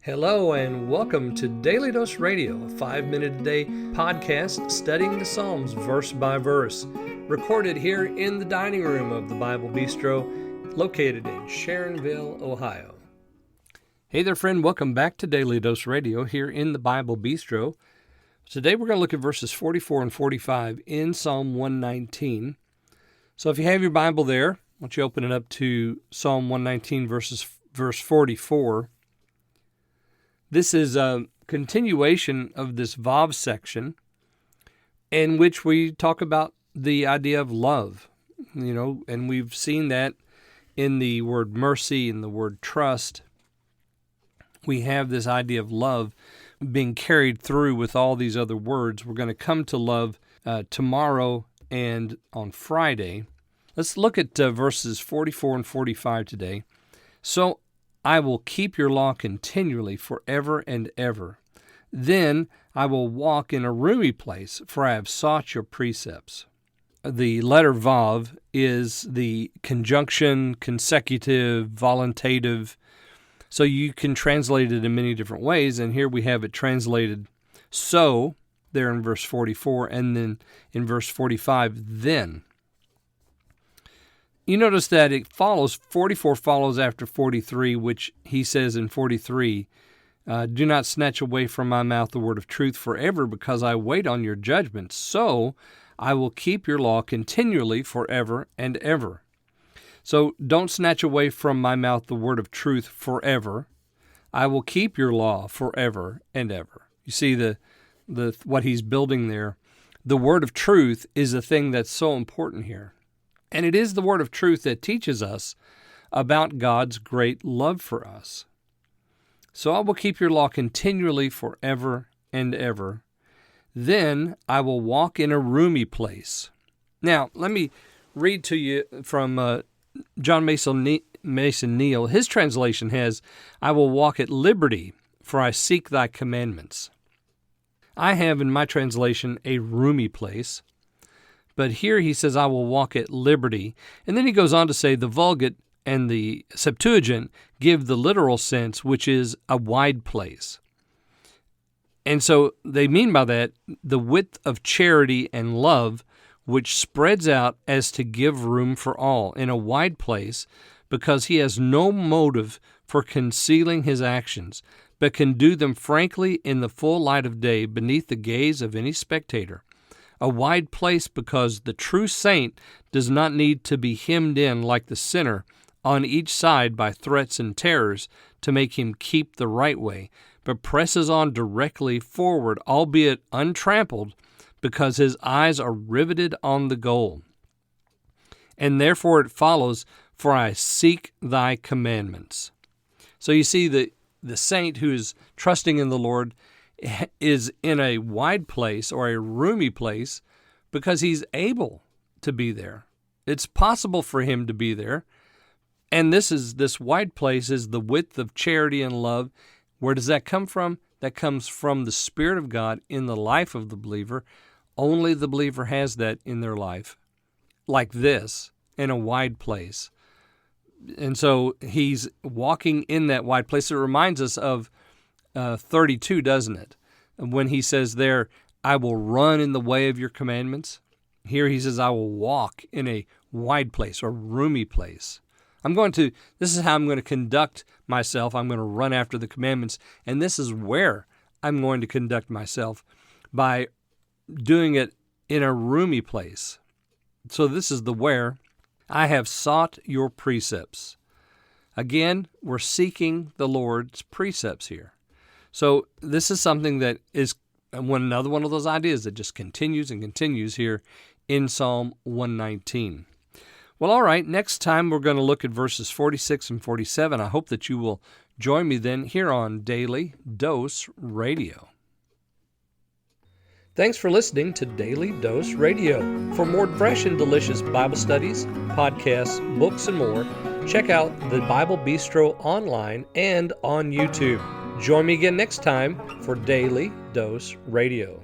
Hello and welcome to Daily Dose Radio, a 5-minute-a-day podcast studying the Psalms verse by verse, recorded here in the dining room of the Bible Bistro, located in Sharonville, Ohio. Hey there, friend. Welcome back to Daily Dose Radio here in the Bible Bistro. Today we're going to look at verses 44 and 45 in Psalm 119. So if you have your Bible there, why don't you open it up to Psalm 119, verse 44. This is a continuation of this Vav section in which we talk about the idea of love, and we've seen that in the word mercy and the word trust. We have this idea of love being carried through with all these other words. We're going to come to love tomorrow and on Friday. Let's look at verses 44 and 45 today. So I will keep your law continually forever and ever. Then I will walk in a roomy place, for I have sought your precepts. The letter Vav is the conjunction, consecutive, voluntative. So you can translate it in many different ways, and here we have it translated so, there in verse 44, and then in verse 45, then. You notice that 44 follows after 43, which he says in 43, do not snatch away from my mouth the word of truth forever, because I wait on your judgments. So I will keep your law continually forever and ever. So don't snatch away from my mouth the word of truth forever. I will keep your law forever and ever. You see the what he's building there. The word of truth is the thing that's so important here. And it is the word of truth that teaches us about God's great love for us. So I will keep your law continually forever and ever. Then I will walk in a roomy place. Now, let me read to you from John Mason Neal. His translation has, I will walk at liberty, for I seek thy commandments. I have in my translation a roomy place. But here he says, I will walk at liberty. And then he goes on to say the Vulgate and the Septuagint give the literal sense, which is a wide place. And so they mean by that the width of charity and love, which spreads out as to give room for all in a wide place, because he has no motive for concealing his actions, but can do them frankly in the full light of day beneath the gaze of any spectator. A wide place because the true saint does not need to be hemmed in like the sinner on each side by threats and terrors to make him keep the right way, but presses on directly forward, albeit untrampled, because his eyes are riveted on the goal. And therefore it follows, for I seek thy commandments. So you see the saint who is trusting in the Lord is in a wide place or a roomy place because he's able to be there. It's possible for him to be there. And this wide place is the width of charity and love. Where does that come from? That comes from the Spirit of God in the life of the believer. Only the believer has that in their life, like this, in a wide place. And so he's walking in that wide place. It reminds us of 32, doesn't it? When he says there, I will run in the way of your commandments. Here he says, I will walk in a wide place or roomy place. This is how I'm going to conduct myself. I'm going to run after the commandments. And this is where I'm going to conduct myself, by doing it in a roomy place. So this is the where. I have sought your precepts. Again, we're seeking the Lord's precepts here. So this is something that is another one of those ideas that just continues and continues here in Psalm 119. Well, all right, next time we're going to look at verses 46 and 47. I hope that you will join me then here on Daily Dose Radio. Thanks for listening to Daily Dose Radio. For more fresh and delicious Bible studies, podcasts, books, and more, check out the Bible Bistro online and on YouTube. Join me again next time for Daily Dose Radio.